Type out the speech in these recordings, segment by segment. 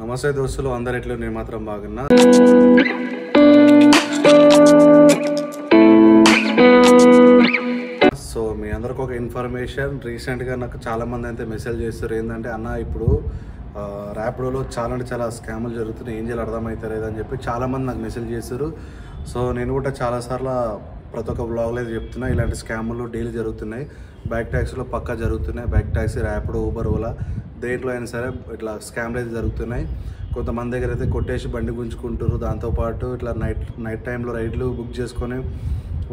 నమస్తే దోస్తులు, అందరు ఎట్లా? నేను మాత్రం బాగున్నా. సో మీ అందరికి ఒక ఇన్ఫర్మేషన్, రీసెంట్గా నాకు చాలామంది అయితే మెసేజ్ చేస్తారు. ఏంటంటే అన్న ఇప్పుడు ర్యాపిడోలో చాలా స్కాములు జరుగుతున్నాయి, ఏం చేయాలి అర్థమవుతలేదు అని చెప్పి చాలామంది నాకు మెసేజ్ చేస్తారు. సో నేను కూడా చాలాసార్లు ప్రతి ఒక్క బ్లాగ్లో అయితే చెప్తున్నా, ఇలాంటి స్కాములు డైలీ జరుగుతున్నాయి. బైక్ ట్యాక్సీలో పక్కా జరుగుతున్నాయి. Bike taxi, Rapido, Uber, Ola దేంట్లో అయినా సరే ఇట్లా స్కామ్లు అయితే జరుగుతున్నాయి. కొంతమంది దగ్గర అయితే కొట్టేసి బండి గుంజుకుంటారు. దాంతోపాటు ఇట్లా నైట్ టైంలో రైడ్లు బుక్ చేసుకొని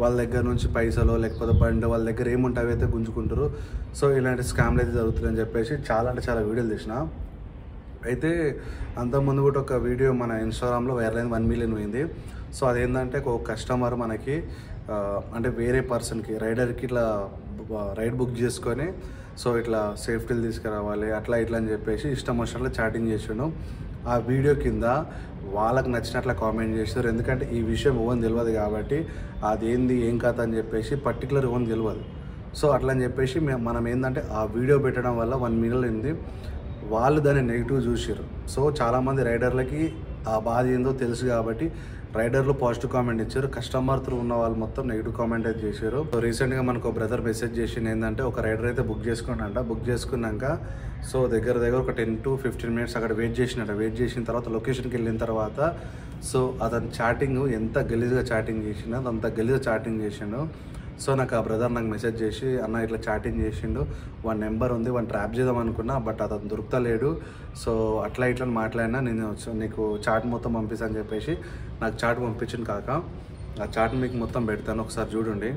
వాళ్ళ దగ్గర నుంచి పైసలు లేకపోతే బండి వాళ్ళ దగ్గర ఏముంటే అవి అయితే గుంజుకుంటారు. సో ఇలాంటి స్కామ్లు అయితే జరుగుతున్నాయని చెప్పేసి చాలా వీడియోలు తీసిన. అయితే అంతకుముందు కూడా ఒక వీడియో మన ఇన్స్టాగ్రామ్లో వైరల్ అయింది, 1 మిలియన్ పోయింది. సో అదేంటంటే ఒక కస్టమర్ మనకి అంటే వేరే పర్సన్కి, రైడర్కి ఇట్లా రైడ్ బుక్ చేసుకొని సో ఇట్లా సేఫ్టీలు తీసుకురావాలి అట్లా ఇట్లా అని చెప్పేసి ఇష్టం వచ్చినట్లు చాటింగ్ చేసాడు. ఆ వీడియో కింద వాళ్ళకి నచ్చినట్ల కామెంట్ చేశారు. ఎందుకంటే ఈ విషయం ఓన్ తెలియదు కాబట్టి అదేంది ఏం కథ అని చెప్పేసి పర్టికులర్ ఓన్ తెలియదు. సో అట్లా అని చెప్పేసి మనం ఏంటంటే ఆ వీడియో పెట్టడం వల్ల 1 మిలియన్ అయింది. వాళ్ళు దాన్ని నెగిటివ్ చూసారు. సో చాలామంది రైడర్లకి ఆ బాధ ఏందో తెలుసు కాబట్టి రైడర్లు పాజిటివ్ కామెంట్ ఇచ్చారు. కస్టమర్ త్రూ ఉన్న వాళ్ళు మొత్తం నెగిటివ్ కామెంట్ అయితే చేశారు. సో రీసెంట్గా మనకు బ్రదర్ మెసేజ్ చేసింది ఏంటంటే, ఒక రైడర్ అయితే బుక్ చేసుకున్నాక సో దగ్గర ఒక 10 to 15 మినిట్స్ అక్కడ వెయిట్ చేసిన తర్వాత లొకేషన్కి వెళ్ళిన తర్వాత సో అతని చాటింగ్ ఎంత గలీజ్గా చాటింగ్ చేసిండో అంత గలీజ్గా చాటింగ్ చేసిండు. సో నాకు ఆ బ్రదర్ మెసేజ్ చేసి, అన్న ఇట్లా చాటింగ్ చేసిండు, వాడి నెంబర్ ఉంది, వాడిని ట్రాప్ చేద్దాం అనుకున్నా బట్ అతను దొరుకుతలేడు. సో అట్లా ఇట్లా మాట్లాడినా నేను నీకు చాట్ మొత్తం పంపిస్తాను చెప్పేసి నాకు చాట్ పంపించింది కాక. ఆ చాట్ మీకు మొత్తం పెడతాను, ఒకసారి చూడండి.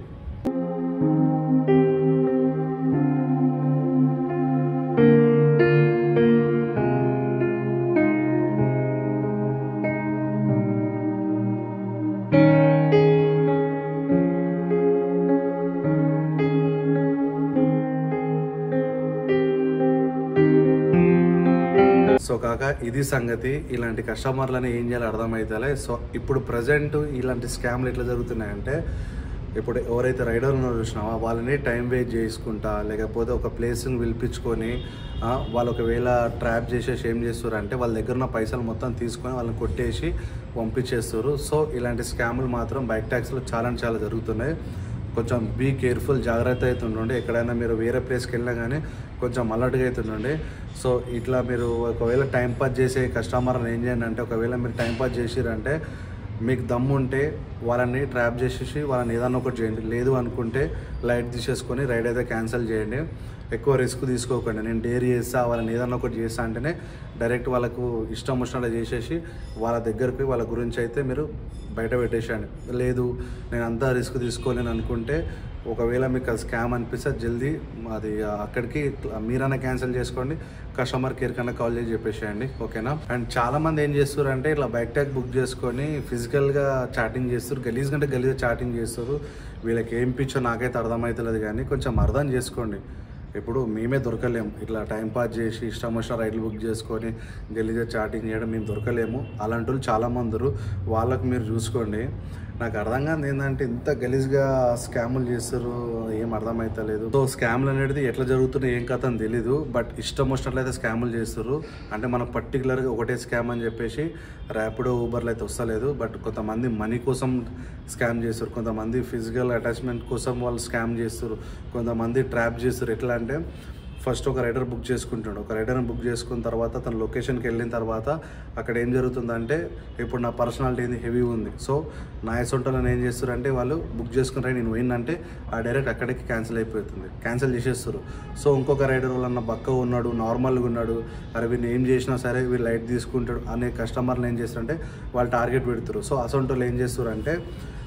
సో కాక ఇది సంగతి. ఇలాంటి కస్టమర్లని ఏం చేయాలో అర్థమవుతలే. సో ఇప్పుడు ప్రజెంట్ ఇలాంటి స్కామ్లు ఎట్లా జరుగుతున్నాయంటే, ఇప్పుడు ఎవరైతే రైడర్ ఉన్నారో చూసినావా, వాళ్ళని టైం వేస్ట్ చేసుకుంటా లేకపోతే ఒక ప్లేస్ని పిలిపించుకొని వాళ్ళు ఒకవేళ ట్రాప్ చేసేసి ఏం చేస్తారు అంటే వాళ్ళ దగ్గర ఉన్న పైసలు మొత్తం తీసుకొని వాళ్ళని కొట్టేసి పంపించేస్తారు. సో ఇలాంటి స్కాములు మాత్రం బైక్ ట్యాక్సీలో చాలా జరుగుతున్నాయి. కొంచెం బీ కేర్ఫుల్, జాగ్రత్త అవుతుండండి. ఎక్కడైనా మీరు వేరే ప్లేస్కి వెళ్ళినా కానీ కొంచెం అలర్ట్గా అవుతుండండి. సో ఇట్లా మీరు ఒకవేళ టైంపాస్ చేసే కస్టమర్ని ఏం చేయండి అంటే, ఒకవేళ మీరు టైంపాస్ చేసిరంటే మీకు దమ్ము ఉంటే వాళ్ళని ట్రాప్ చేసేసి వాళ్ళని ఏదన్నా ఒకటి చేయండి. లేదు అనుకుంటే లైట్ తీసేసుకొని రైడ్ అయితే క్యాన్సిల్ చేయండి. ఎక్కువ రిస్క్ తీసుకోకండి. నేను డేర్ చేస్తా, వాళ్ళని ఏదన్నా ఒకటి చేస్తా అంటేనే డైరెక్ట్ వాళ్ళకు ఇష్టం వచ్చినట్టు చేసేసి వాళ్ళ దగ్గరికి వాళ్ళ గురించి అయితే మీరు బయట పెట్టేసేయండి. లేదు నేను అంతా రిస్క్ తీసుకోలేను అనుకుంటే, ఒకవేళ మీకు అది స్కామ్ అనిపిస్తే జల్దీ అది అక్కడికి మీరన్నా క్యాన్సిల్ చేసుకోండి, కస్టమర్ కేర్ కన్నా కాల్ చేసి చెప్పేసేయండి, ఓకేనా? అండ్ చాలామంది ఏం చేస్తారు అంటే ఇట్లా బైక్ ట్యాగ్ బుక్ చేసుకొని ఫిజికల్గా చాటింగ్ చేస్తారు, గలీజ్ కంటే గలీజ్గా చాటింగ్ చేస్తారు. వీళ్ళకి ఏం పిచ్చో నాకైతే అర్థమవుతలేదు, కానీ కొంచెం అర్థం చేసుకోండి. ఇప్పుడు మేమే దొరకలేము, ఇట్లా టైంపాస్ చేసి ఇష్టం వచ్చిన రైడ్లు బుక్ చేసుకొని గలీజ్గా చాటింగ్ చేయడం మేము దొరకలేము. అలాంటి వాళ్ళు చాలామంది, వాళ్ళకు మీరు చూసుకోండి. నాకు అర్థం కాదు ఏంటంటే ఇంత గలీజ్గా స్కాములు చేస్తారు, ఏం అర్థమవుతలేదు. సో స్కాములు అనేది ఎట్లా జరుగుతున్నాయి ఏం కథ అని తెలీదు, బట్ ఇష్టం వచ్చినట్లయితే స్కాములు చేస్తారు. అంటే మనకు పర్టికులర్గా ఒకటే స్కామ్ అని చెప్పేసి ర్యాపిడో, ఊబర్లు అయితే వస్తలేదు. బట్ కొంతమంది మనీ కోసం స్కామ్ చేస్తారు, కొంతమంది ఫిజికల్ అటాచ్మెంట్ కోసం వాళ్ళు స్కామ్ చేస్తారు, కొంతమంది ట్రాప్ చేస్తారు. ఎట్లా అంటే ఫస్ట్ ఒక రైడర్ బుక్ చేసుకుంటాడు, ఒక రైడర్ని బుక్ చేసుకున్న తర్వాత తన లొకేషన్కి వెళ్ళిన తర్వాత అక్కడ ఏం జరుగుతుందంటే, ఇప్పుడు నా పర్సనాలిటీ ఏంది హెవీ ఉంది. సో నా సొంటలను ఏం చేస్తారంటే వాళ్ళు బుక్ చేసుకుంటారు, నేను పోయిందంటే ఆ డైరెక్ట్ అక్కడికి క్యాన్సిల్ చేసేస్తారు. సో ఇంకొక రైడర్ వాళ్ళన్న బక్క ఉన్నాడు, నార్మల్గా ఉన్నాడు, అరే వీళ్ళు ఏం చేసినా సరే వీళ్ళు లైట్ తీసుకుంటాడు అనే కస్టమర్లు ఏం చేస్తారంటే వాళ్ళు టార్గెట్ పెడతారు. సో అసొంటోళ్ళు ఏం చేస్తారంటే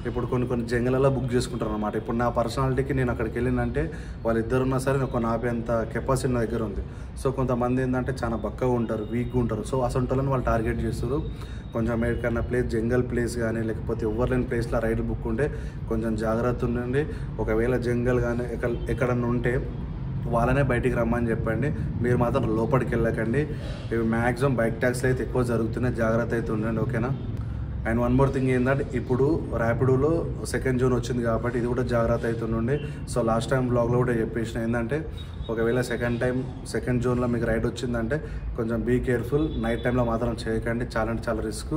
ఇప్పుడు కొన్ని జంగలలో బుక్ చేసుకుంటారు అనమాట. ఇప్పుడు నా పర్సనాలిటీకి నేను అక్కడికి వెళ్ళిందంటే వాళ్ళిద్దరున్నా సరే నాకు నాపేంత కెపాసిటీ నా దగ్గర ఉంది. సో కొంతమంది ఏంటంటే చాలా బక్కగా ఉంటారు, వీక్గా ఉంటారు. సో అసొంటోళ్ళని వాళ్ళు టార్గెట్ చేస్తారు. కొంచెం ఎక్కడన్నా ప్లేస్, జంగల్ ప్లేస్ కానీ లేకపోతే ఎవరు లేని ప్లేస్లో రైడ్ బుక్ ఉంటే కొంచెం జాగ్రత్త ఉండండి. ఒకవేళ జంగల్ కానీ ఎక్కడన్నా ఉంటే వాళ్ళనే బయటికి రమ్మని చెప్పండి, మీరు మాత్రం లోపలికి వెళ్ళకండి. ఇవి మ్యాక్సిమం బైక్ ట్యాక్సీలు అయితే ఎక్కువ జరుగుతున్నాయి, జాగ్రత్త అయితే ఉండండి, ఓకేనా? అండ్ వన్ మోర్ థింగ్ ఏంటంటే, ఇప్పుడు ర్యాపిడోలో సెకండ్ జోన్ వచ్చింది కాబట్టి ఇది కూడా జాగ్రత్త అవుతుండండి. సో లాస్ట్ టైం బ్లాగ్లో కూడా చెప్పేసిన ఏంటంటే ఒకవేళ సెకండ్ జోన్లో మీకు రైడ్ వచ్చిందంటే కొంచెం బీ కేర్ఫుల్. నైట్ టైంలో మాత్రం చేయకండి, చాలా అంటే చాలా రిస్క్.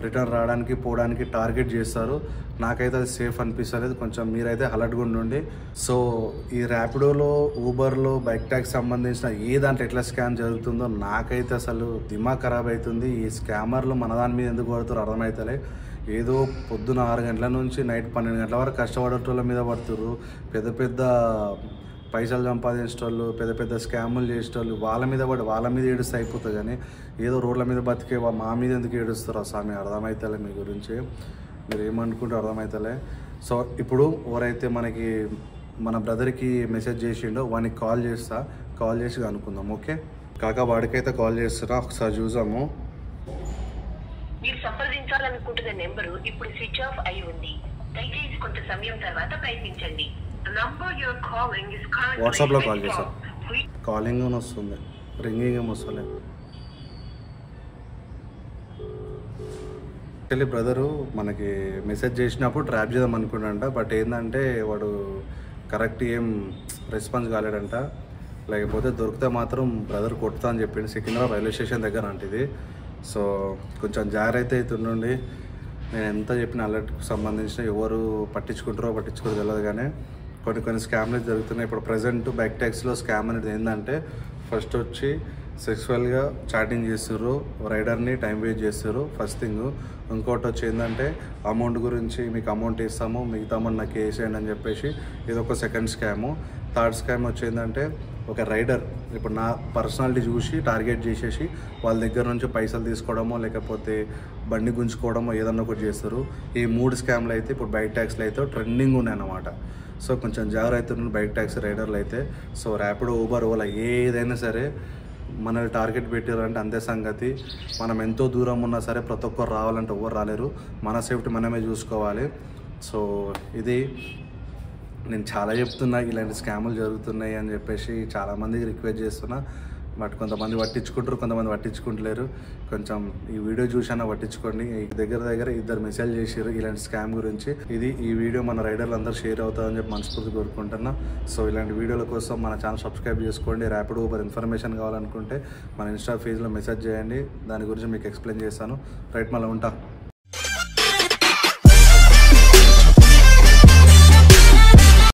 రిటర్న్ రావడానికి పోవడానికి టార్గెట్ చేస్తారు. నాకైతే అది సేఫ్ అనిపిస్తలేదు. కొంచెం మీరైతే అలర్ట్గా ఉండండి. సో ఈ ర్యాపిడోలో, ఊబర్లో, బైక్ ట్యాక్స్ సంబంధించిన ఏ దాంట్లో ఎట్లా స్కామ్ జరుగుతుందో నాకైతే అసలు దిమాగ్ ఖరాబ్ అవుతుంది. ఈ స్కామర్లు మన దాని మీద ఎందుకు పడుతారో అర్థమవుతలే. ఏదో పొద్దున 6 గంటల నుంచి నైట్ 12 గంటల వరకు కష్టపడేటోళ్ళ మీద పడుతుర్రు. పెద్ద పెద్ద పైసలు సంపాదించేటోళ్ళు, పెద్ద పెద్ద స్కాములు చేసేటోళ్ళు వాళ్ళ మీద ఏడుస్తే అయిపోతుంది. కానీ ఏదో రోడ్ల మీద బతికే మా మీద ఎందుకు ఏడుస్తారో స్వామి అర్థమవుతలే. మీ గురించి మీరు ఏమనుకుంటారో అర్థమవుతలే. సో ఇప్పుడు ఎవరైతే మన బ్రదర్కి మెసేజ్ చేసిండో వానికి కాల్ చేసి అనుకుందాం. ఓకే కాకా, వాడికైతే కాల్ చేస్తున్నా, ఒకసారి చూసాము. మీరు సంప్రదించాలనుకుంటున్న నెంబరు ఇప్పుడు స్విచ్ ఆఫ్ అయి ఉంది. దయచేసి కొంత సమయం తర్వాత ప్రయత్నించండి. వాట్సాప్లో కాల్ చేసా, కాలింగ్ అని వస్తుంది, రింగింగ్ ఏమి వస్తలే. యాక్చువల్లీ బ్రదరు మనకి మెసేజ్ చేసినప్పుడు ట్రాప్ చేద్దాం అనుకున్నాడంట. బట్ ఏంటంటే వాడు కరెక్ట్ ఏం రెస్పాన్స్ కాలేడంట. లేకపోతే దొరికితే మాత్రం బ్రదర్ కొట్టుతా అని చెప్పింది. సికింద్రాబాద్ రైల్వే స్టేషన్ దగ్గర అంటిది. సో కొంచెం జాగ్రత్త అవుతుండండి. నేను ఎంత చెప్పిన అలర్ట్కి సంబంధించిన ఎవరు పట్టించుకుంటారో తెలియదు. కానీ కొన్ని స్కామ్లు జరుగుతున్నాయి. ఇప్పుడు ప్రజెంట్ బైక్ ట్యాక్సీలో స్కామ్ అనేది ఏంటంటే ఫస్ట్ వచ్చి సెక్సువల్గా చాటింగ్ చేస్తుర్రు, రైడర్ని టైం వేస్ట్ చేస్తుర్రు ఫస్ట్ థింగ్. ఇంకోటి వచ్చి ఏంటంటే అమౌంట్ గురించి, మీకు అమౌంట్ ఇస్తాము, మిగతా అమౌంట్ నాకు వేసేయండి అని చెప్పేసి ఇదొక సెకండ్ స్కాము. థర్డ్ స్కామ్ వచ్చి ఏంటంటే ఒక రైడర్ ఇప్పుడు నా పర్సనాలిటీ చూసి టార్గెట్ చేసేసి వాళ్ళ దగ్గర నుంచి పైసలు తీసుకోవడమో లేకపోతే బండి గుంజుకోవడమో ఏదన్నా ఒకటి చేస్తారు. ఈ 3 స్కామ్లు అయితే ఇప్పుడు బైక్ ట్యాక్సీలు అయితే ట్రెండింగ్ ఉన్నాయన్నమాట. సో కొంచెం జాగ్రత్త బైక్ ట్యాక్సీ రైడర్లు అయితే. సో ర్యాపిడో, ఊబర్, ఓలా ఏదైనా సరే మనల్ని టార్గెట్ పెట్టారంటే అంతే సంగతి. మనం ఎంతో దూరం ఉన్నా సరే ప్రతి ఒక్కరు రావాలంటే ఎవరు రాలేరు. మన సేఫ్టీ మనమే చూసుకోవాలి. సో ఇది నేను చాలా చెప్తున్నా, ఇలాంటి స్కాములు జరుగుతున్నాయి అని చెప్పేసి చాలామందికి రిక్వెస్ట్ చేస్తున్నా. బట్ కొంతమంది పట్టించుకుంటారు, కొంతమంది పట్టించుకుంటలేరు. కొంచెం ఈ వీడియో చూసినా పట్టించుకోండి. దగ్గర 2 మెసేజ్ చేసారు ఇలాంటి స్కామ్ గురించి. ఈ వీడియో మన రైడర్లు అందరూ షేర్ అవుతారని చెప్పి మనస్ఫూర్తి కోరుకుంటున్నా. సో ఇలాంటి వీడియోల కోసం మన ఛానల్ సబ్స్క్రైబ్ చేసుకోండి. ర్యాపిడో, ఊబర్ ఇన్ఫర్మేషన్ కావాలనుకుంటే మన ఇన్స్టా పేజ్లో మెసేజ్ చేయండి. దాని గురించి మీకు ఎక్స్ప్లెయిన్ చేస్తాను. రైట్, మళ్ళీ ఉంటా.